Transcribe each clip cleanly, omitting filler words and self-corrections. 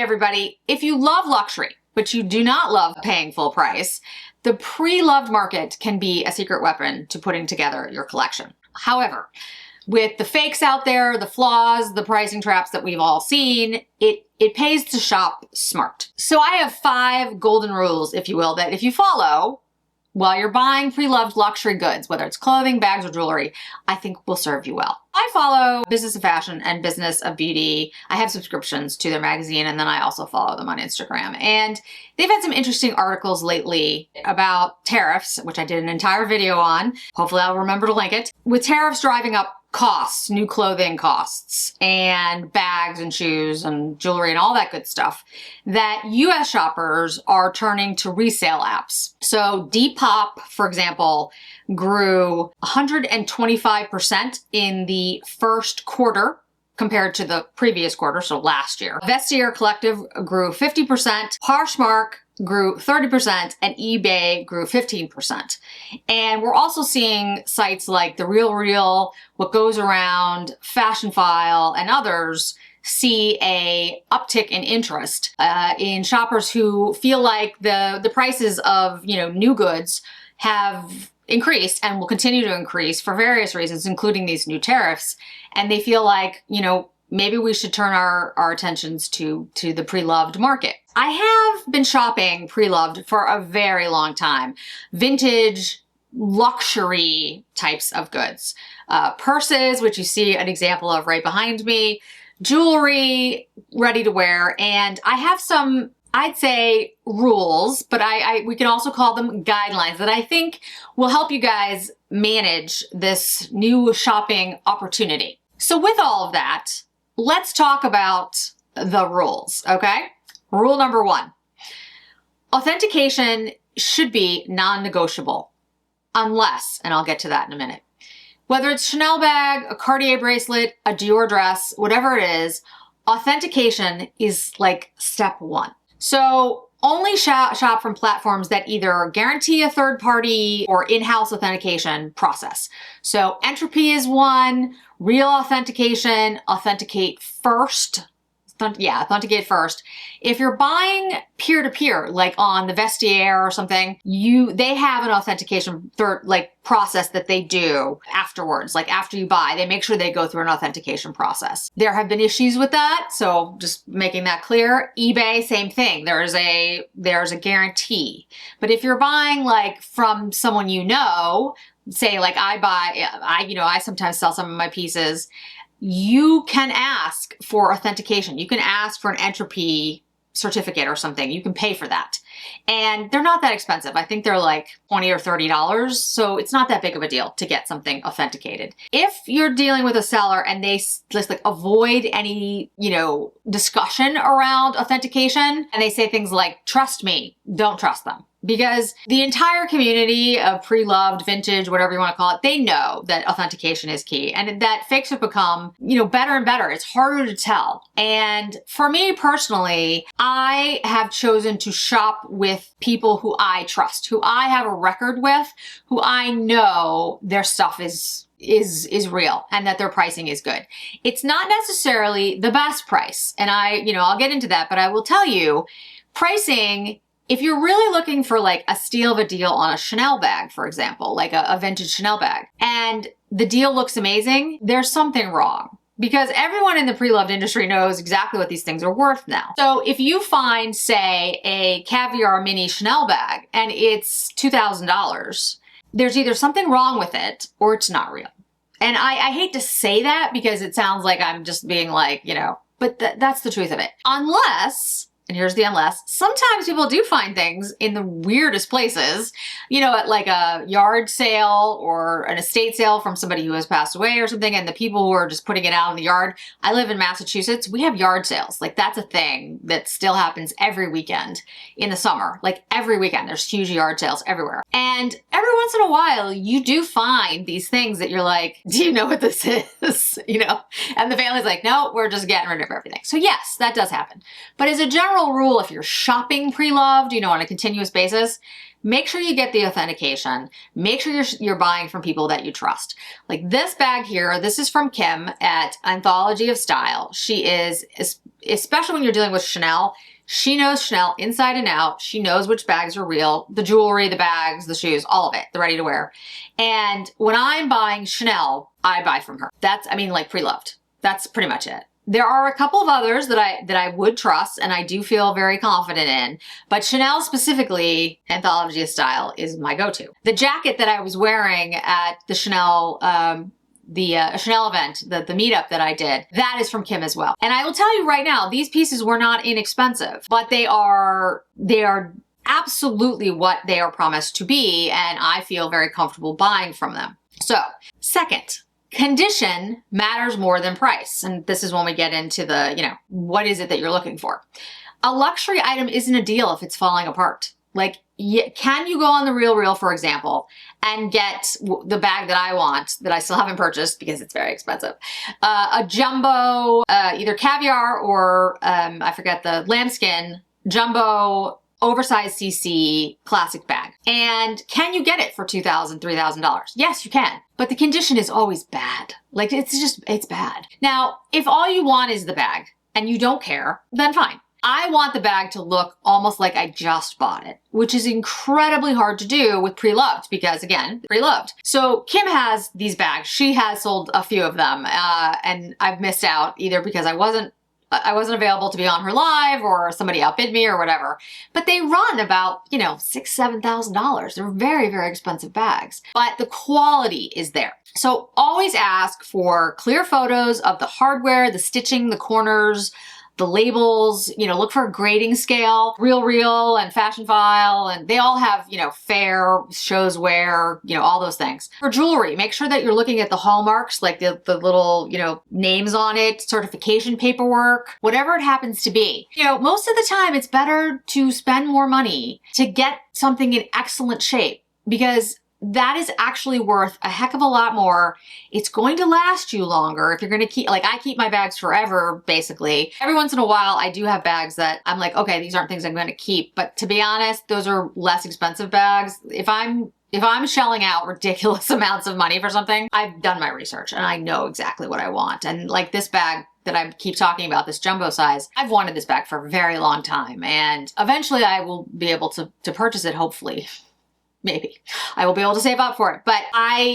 everybody, if you love luxury, but you do not love paying full price, the pre-loved market can be a secret weapon to putting together your collection. However, with the fakes out there, the flaws, the pricing traps that we've all seen, it pays to shop smart. So I have 5 golden rules, if you will, that if you follow while you're buying pre-loved luxury goods, whether it's clothing, bags, or jewelry, I think will serve you well. I follow Business of Fashion and Business of Beauty. I have subscriptions to their magazine, and then I also follow them on Instagram. And they've had some interesting articles lately about tariffs, which I did an entire video on. Hopefully I'll remember to link it. With tariffs driving up costs, new clothing costs, and bags and shoes and jewelry and all that good stuff, that US shoppers are turning to resale apps. So Depop, for example, grew 125% in the first quarter compared to the previous quarter, so last year. Vestiaire Collective grew 50%, Poshmark grew 30%, and eBay grew 15%. And we're also seeing sites like The Real Real, What Goes Around, Fashion File, and others see a uptick in interest in shoppers who feel like the prices of new goods have increased and will continue to increase for various reasons, including these new tariffs. And they feel like, maybe we should turn our attentions to the pre-loved market. I have been shopping pre-loved for a very long time. Vintage, luxury types of goods. Purses, which you see an example of right behind me, jewelry, ready to wear, and I have some, I'd say, rules, but we can also call them guidelines that I think will help you guys manage this new shopping opportunity. So with all of that, let's talk about the rules, okay? Rule number 1, authentication should be non-negotiable unless, and I'll get to that in a minute, whether it's Chanel bag, a Cartier bracelet, a Dior dress, whatever it is, authentication is like step 1. So only shop from platforms that either guarantee a third party or in-house authentication process. So Entropy is one, Real Authentication, Authenticate First. Authenticate First. If you're buying peer-to-peer, like on the Vestiaire or something, they have an authentication process that they do afterwards. Like after you buy, they make sure they go through an authentication process. There have been issues with that, so just making that clear. eBay, same thing. There's a guarantee. But if you're buying like from someone say like I sometimes sell some of my pieces, you can ask for authentication. You can ask for an Entropy certificate or something. You can pay for that. And they're not that expensive. I think they're like $20 or $30. So it's not that big of a deal to get something authenticated. If you're dealing with a seller and they just like avoid any, discussion around authentication, and they say things like, trust me, don't trust them. Because the entire community of pre-loved, vintage, whatever you want to call it, they know that authentication is key and that fakes have become, better and better. It's harder to tell. And for me personally, I have chosen to shop with people who I trust, who I have a record with, who I know their stuff is real and that their pricing is good. It's not necessarily the best price. And I'll get into that, but I will tell you, pricing, if you're really looking for like a steal of a deal on a Chanel bag, for example, like a vintage Chanel bag, and the deal looks amazing, there's something wrong. Because everyone in the pre-loved industry knows exactly what these things are worth now. So if you find, say, a caviar mini Chanel bag and it's $2,000, there's either something wrong with it or it's not real. And I hate to say that because it sounds like I'm just being like, but that's the truth of it. Unless, and here's the unless, sometimes people do find things in the weirdest places, at like a yard sale or an estate sale from somebody who has passed away or something, and the people who are just putting it out in the yard. I live in Massachusetts. We have yard sales. Like that's a thing that still happens every weekend in the summer. Like every weekend, there's huge yard sales everywhere. And every once in a while, you do find these things that you're like, do you know what this is? And the family's like, no, we're just getting rid of everything. So yes, that does happen. But as a general general rule, if you're shopping pre-loved, on a continuous basis, make sure you get the authentication. Make sure you're buying from people that you trust. Like this bag here, this is from Kim at Anthology of Style. She is, especially when you're dealing with Chanel, she knows Chanel inside and out. She knows which bags are real, the jewelry, the bags, the shoes, all of it, the ready to wear. And when I'm buying Chanel, I buy from her. That's, like pre-loved. That's pretty much it. There are a couple of others that I would trust and I do feel very confident in, but Chanel specifically, Anthology of Style, is my go-to. The jacket that I was wearing at the Chanel Chanel event, the meetup that I did, that is from Kim as well. And I will tell you right now, these pieces were not inexpensive, but they are absolutely what they are promised to be, and I feel very comfortable buying from them. So, second, condition matters more than price. And this is when we get into the, what is it that you're looking for? A luxury item isn't a deal if it's falling apart. Like, can you go on the RealReal, for example, and get the bag that I want, that I still haven't purchased because it's very expensive, a jumbo, either caviar or, I forget, the lambskin jumbo oversized CC classic bag. And can you get it for $2,000, $3,000? Yes, you can. But the condition is always bad. Like, it's bad. Now, if all you want is the bag and you don't care, then fine. I want the bag to look almost like I just bought it, which is incredibly hard to do with pre-loved because, again, pre-loved. So Kim has these bags. She has sold a few of them, and I've missed out either because I wasn't available to be on her live or somebody outbid me or whatever. But they run about, $6,000, $7,000. They're very, very expensive bags, but the quality is there. So always ask for clear photos of the hardware, the stitching, the corners, the labels, look for a grading scale. RealReal and Fashion File, and they all have, fair, shows wear, all those things. For jewelry, make sure that you're looking at the hallmarks, like the little, names on it, certification paperwork, whatever it happens to be. Most of the time it's better to spend more money to get something in excellent shape because that is actually worth a heck of a lot more. It's going to last you longer if you're going to keep, like I keep my bags forever, basically. Every once in a while, I do have bags that I'm like, okay, these aren't things I'm going to keep. But to be honest, those are less expensive bags. If I'm shelling out ridiculous amounts of money for something, I've done my research and I know exactly what I want. And like this bag that I keep talking about, this jumbo size, I've wanted this bag for a very long time. And eventually I will be able to purchase it, hopefully. Maybe I will be able to save up for it. But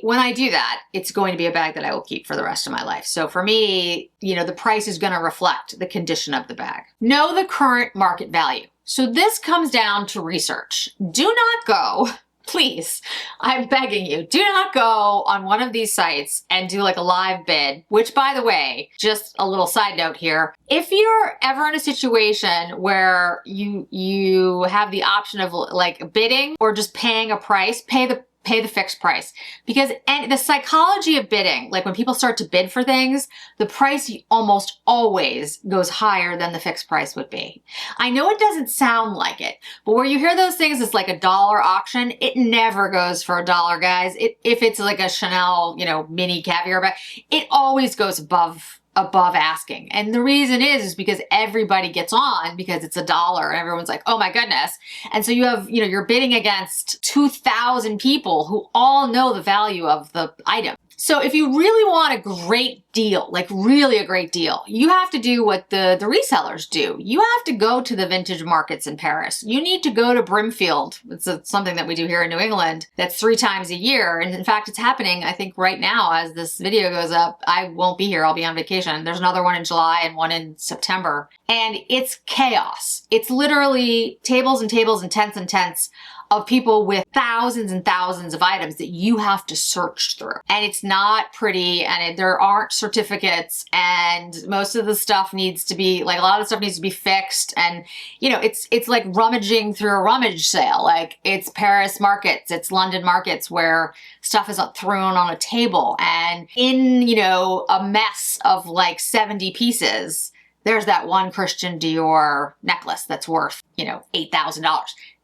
when I do that, it's going to be a bag that I will keep for the rest of my life. So for me, the price is going to reflect the condition of the bag. Know the current market value. So this comes down to research. Do not go, please, I'm begging you, do not go on one of these sites and do like a live bid, which by the way, just a little side note here, if you're ever in a situation where you have the option of like bidding or just paying a price, pay the fixed price. Because and the psychology of bidding, like when people start to bid for things, the price almost always goes higher than the fixed price would be. I know it doesn't sound like it, but where you hear those things, it's like a dollar auction. It never goes for $1, guys. If it's like a Chanel, mini caviar bag, it always goes above asking. And the reason is because everybody gets on because it's $1 and everyone's like, oh my goodness. And so you have, you're bidding against 2,000 people who all know the value of the item. So if you really want a great deal, like really a great deal, you have to do what the resellers do. You have to go to the vintage markets in Paris. You need to go to Brimfield. It's something that we do here in New England. That's 3 times a year. And in fact, it's happening, I think right now as this video goes up. I won't be here. I'll be on vacation. There's another one in July and one in September. And it's chaos. It's literally tables and tables and tents of people with thousands and thousands of items that you have to search through. And it's not pretty, and there aren't certificates, and most of the stuff needs to be, like a lot of the stuff needs to be fixed. And it's like rummaging through a rummage sale. Like it's Paris markets, it's London markets where stuff is thrown on a table, and in, a mess of like 70 pieces, there's that one Christian Dior necklace that's worth, $8,000.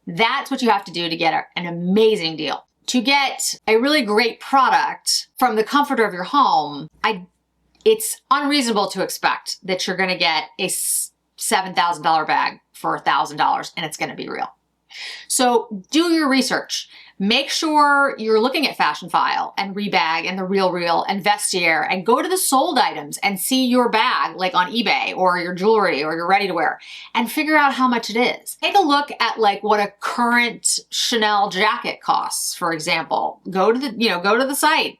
That's what you have to do to get an amazing deal. To get a really great product from the comfort of your home, it's unreasonable to expect that you're going to get a $7,000 bag for $1,000 and it's going to be real. So do your research. Make sure you're looking at Fashion File and Rebag and The Real Real and Vestiaire, and go to the sold items and see your bag like on eBay or your jewelry or your ready to wear and figure out how much it is. Take a look at like what a current Chanel jacket costs, for example. Go to the site.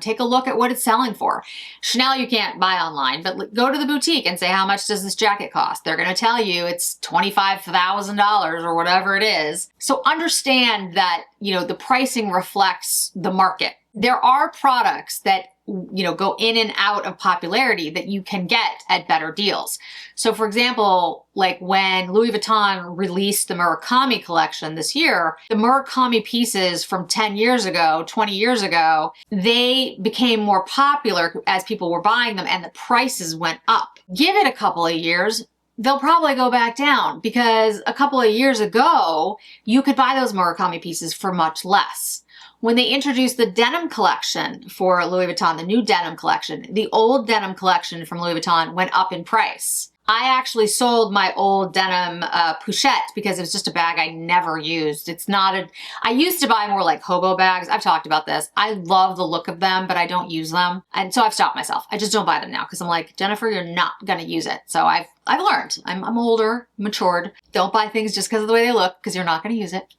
Take a look at what it's selling for. Chanel you can't buy online, but go to the boutique and say, how much does this jacket cost? They're going to tell you it's $25,000 or whatever it is. So understand that, the pricing reflects the market. There are products that, go in and out of popularity that you can get at better deals. So for example, like when Louis Vuitton released the Murakami collection this year, the Murakami pieces from 10 years ago, 20 years ago, they became more popular as people were buying them and the prices went up. Give it a couple of years, they'll probably go back down, because a couple of years ago, you could buy those Murakami pieces for much less. When they introduced the denim collection for Louis Vuitton, the new denim collection, the old denim collection from Louis Vuitton went up in price. I actually sold my old denim pochette because it was just a bag I never used. I used to buy more like hobo bags. I've talked about this. I love the look of them, but I don't use them. And so I've stopped myself. I just don't buy them now because I'm like, Jennifer, you're not going to use it. So I've learned. I'm older, matured. Don't buy things just because of the way they look, because you're not going to use it.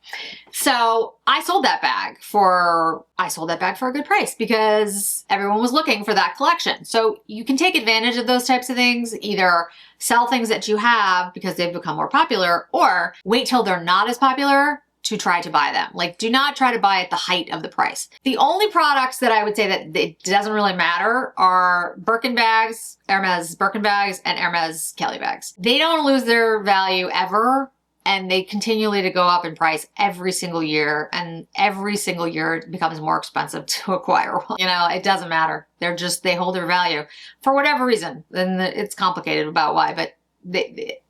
So I sold that bag for a good price because everyone was looking for that collection. So you can take advantage of those types of things, either sell things that you have because they've become more popular, or wait till they're not as popular to try to buy them. Like, do not try to buy at the height of the price. The only products that I would say that it doesn't really matter are Birkin bags, Hermes Birkin bags, and Hermes Kelly bags. They don't lose their value ever, and they continually to go up in price every single year, and every single year it becomes more expensive to acquire. It doesn't matter. They hold their value for whatever reason. And it's complicated about why, but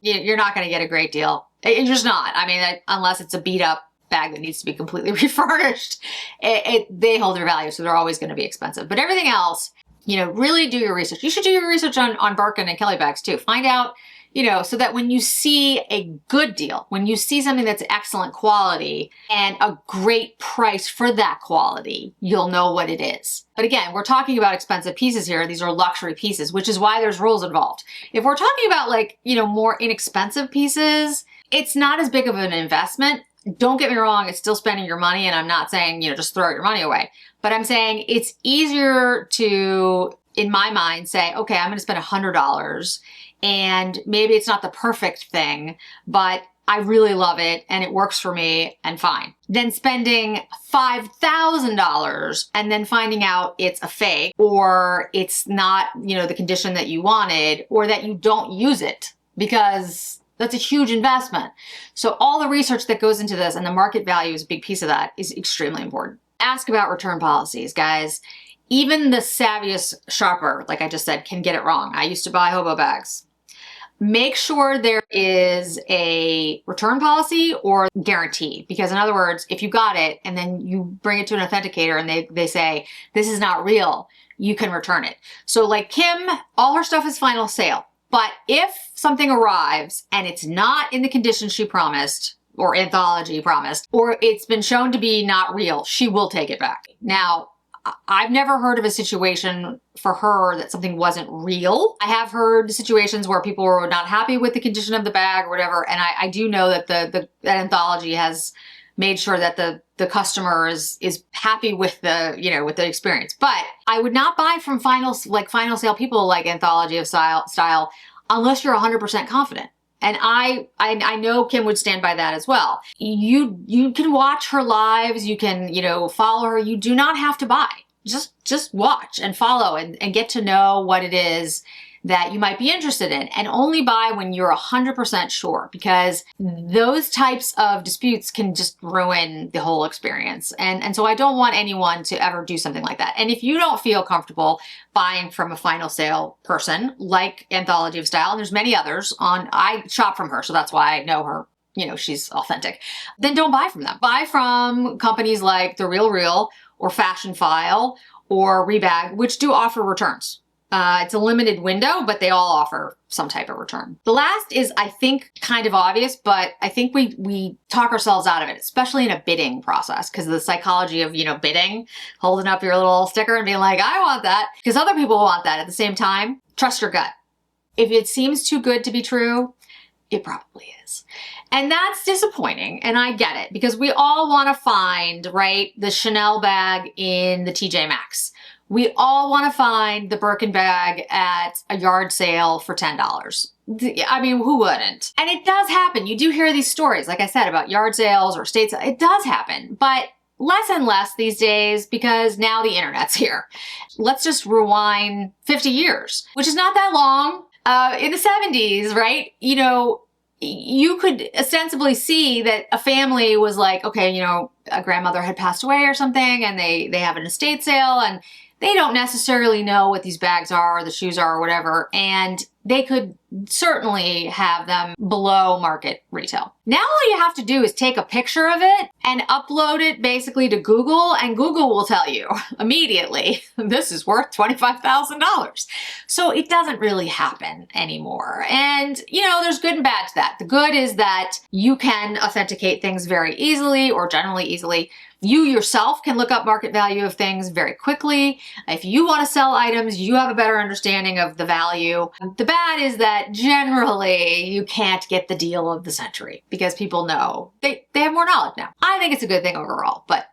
you're not going to get a great deal. You're just not. I mean, unless it's a beat up bag that needs to be completely refurnished, they hold their value. So they're always going to be expensive, but everything else, really do your research. You should do your research on Birkin and Kelly bags too. Find out, so that when you see a good deal, when you see something that's excellent quality and a great price for that quality, you'll know what it is. But again, we're talking about expensive pieces here. These are luxury pieces, which is why there's rules involved. If we're talking about more inexpensive pieces, it's not as big of an investment. Don't get me wrong, it's still spending your money, and I'm not saying, just throw your money away. But I'm saying it's easier to, in my mind, say, okay, I'm going to spend $100, and maybe it's not the perfect thing, but I really love it and it works for me, and fine. Then spending $5,000 and then finding out it's a fake, or it's not, the condition that you wanted, or that you don't use it, because that's a huge investment. So all the research that goes into this, and the market value is a big piece of that, is extremely important. Ask about return policies, guys. Even the savviest shopper, like I just said, can get it wrong. I used to buy hobo bags. Make sure there is a return policy or guarantee, because in other words, if you got it and then you bring it to an authenticator and they say, this is not real, you can return it. So like Kim, all her stuff is final sale. But if something arrives and it's not in the condition she promised, or Anthology promised, or it's been shown to be not real, she will take it back. Now, I've never heard of a situation for her that something wasn't real. I have heard situations where people were not happy with the condition of the bag or whatever, and I do know that that Anthology has made sure that the customer is happy with the experience. But I would not buy from final sale people like Anthology of Style unless you're 100% confident. And I know Kim would stand by that as well. You can watch her lives, you can, follow her. You do not have to buy. Just watch and follow and get to know what it is that you might be interested in, and only buy when you're 100% sure, because those types of disputes can just ruin the whole experience. And so I don't want anyone to ever do something like that. And if you don't feel comfortable buying from a final sale person like Anthology of Style, and there's many others I shop from her, so that's why I know her, she's authentic, then don't buy from them. Buy from companies like The Real Real or Fashion File or Rebag, which do offer returns. It's a limited window, but they all offer some type of return. The last is, I think, kind of obvious, but I think we talk ourselves out of it, especially in a bidding process, because of the psychology of, bidding, holding up your little sticker and being like, I want that, because other people want that at the same time. Trust your gut. If it seems too good to be true, it probably is. And that's disappointing, and I get it, because we all want to find, right, the Chanel bag in the TJ Maxx. We all want to find the Birkin bag at a yard sale for $10. I mean, who wouldn't? And it does happen. You do hear these stories, like I said, about yard sales or estate sales. It does happen, but less and less these days because now the internet's here. Let's just rewind 50 years, which is not that long. In the 70s, right? You could ostensibly see that a family was like, okay, a grandmother had passed away or something, and they have an estate sale, and they don't necessarily know what these bags are or the shoes are or whatever, and they could certainly have them below market retail. Now all you have to do is take a picture of it and upload it basically to Google, and Google will tell you immediately, this is worth $25,000. So it doesn't really happen anymore. And, there's good and bad to that. The good is that you can authenticate things very easily, or generally easily. You yourself can look up market value of things very quickly. If you want to sell items, you have a better understanding of the value. The bad is that generally you can't get the deal of the century because people know they have more knowledge now. I think it's a good thing overall, but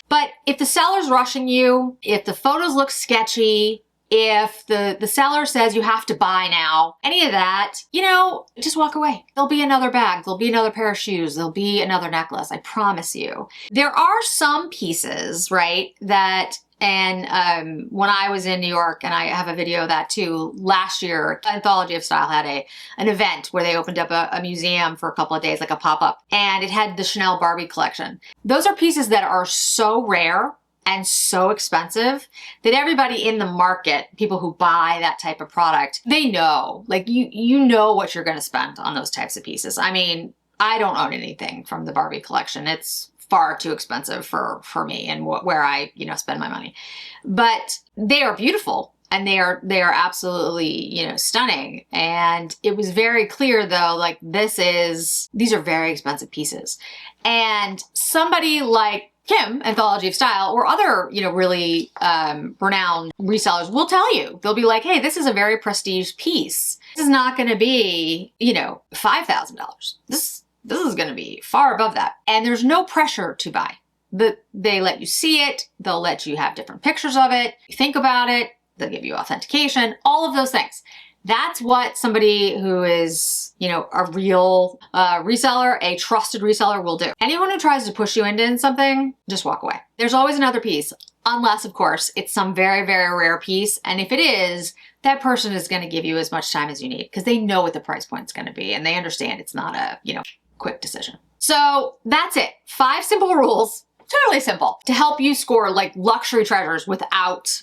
But if the seller's rushing you, if the photos look sketchy, if the seller says you have to buy now, any of that, just walk away. There'll be another bag. There'll be another pair of shoes. There'll be another necklace. I promise you. There are some pieces, right, that, and when I was in New York, and I have a video of that too, last year, Anthology of Style had an event where they opened up a museum for a couple of days, like a pop-up, and it had the Chanel Barbie collection. Those are pieces that are so rare and so expensive that everybody in the market, people who buy that type of product, they know, like you know what you're going to spend on those types of pieces. I mean, I don't own anything from the Barbie collection. It's far too expensive for me and where I, spend my money. But they are beautiful and they are absolutely, stunning. And it was very clear though, like these are very expensive pieces. And somebody like Kim, Anthology of Style, or other, really renowned resellers will tell you. They'll be like, hey, this is a very prestige piece. This is not going to be, $5,000. This is going to be far above that. And there's no pressure to buy. They let you see it. They'll let you have different pictures of it. You think about it. They'll give you authentication, all of those things. That's what somebody who is, a real reseller, a trusted reseller will do. Anyone who tries to push you into something, just walk away. There's always another piece, unless, of course, it's some very, very rare piece. And if it is, that person is going to give you as much time as you need because they know what the price point's going to be and they understand it's not a, quick decision. So that's it. 5 simple rules, totally simple, to help you score like luxury treasures without,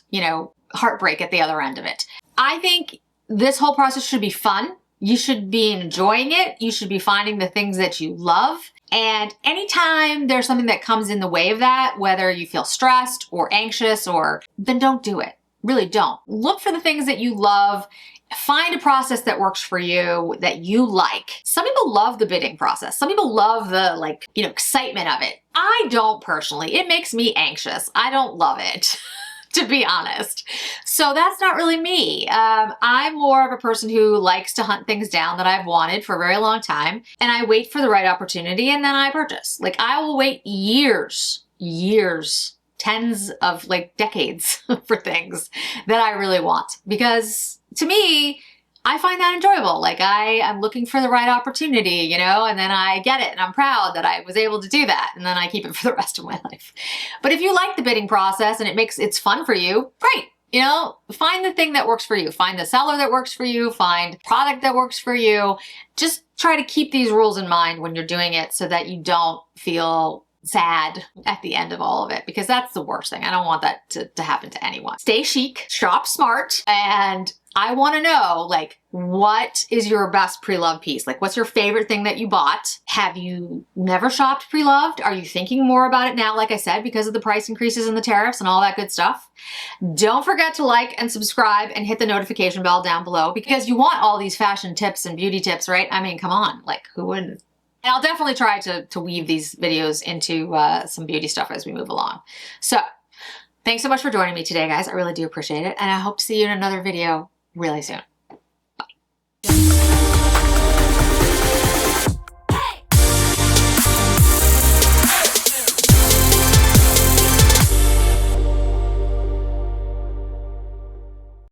heartbreak at the other end of it. I think this whole process should be fun. You should be enjoying it. You should be finding the things that you love. And anytime there's something that comes in the way of that, whether you feel stressed or anxious, then don't do it. Really don't. Look for the things that you love. Find a process that works for you, that you like. Some people love the bidding process. Some people love the excitement of it. I don't personally. It makes me anxious. I don't love it. To be honest. So that's not really me. I'm more of a person who likes to hunt things down that I've wanted for a very long time, and I wait for the right opportunity and then I purchase. Like I will wait years, tens of decades for things that I really want, because to me, I find that enjoyable. Like I'm looking for the right opportunity, and then I get it and I'm proud that I was able to do that. And then I keep it for the rest of my life. But if you like the bidding process and it's fun for you, great. Find the thing that works for you. Find the seller that works for you. Find product that works for you. Just try to keep these rules in mind when you're doing it so that you don't feel sad at the end of all of it, because that's the worst thing. I don't want that to happen to anyone. Stay chic, shop smart, and I want to know, like, what is your best pre-loved piece? Like, what's your favorite thing that you bought? Have you never shopped pre-loved? Are you thinking more about it now, like I said, because of the price increases and the tariffs and all that good stuff? Don't forget to like and subscribe and hit the notification bell down below, because you want all these fashion tips and beauty tips, right? I mean, come on, like, who wouldn't? And I'll definitely try to weave these videos into some beauty stuff as we move along. So thanks so much for joining me today, guys. I really do appreciate it. And I hope to see you in another video really soon.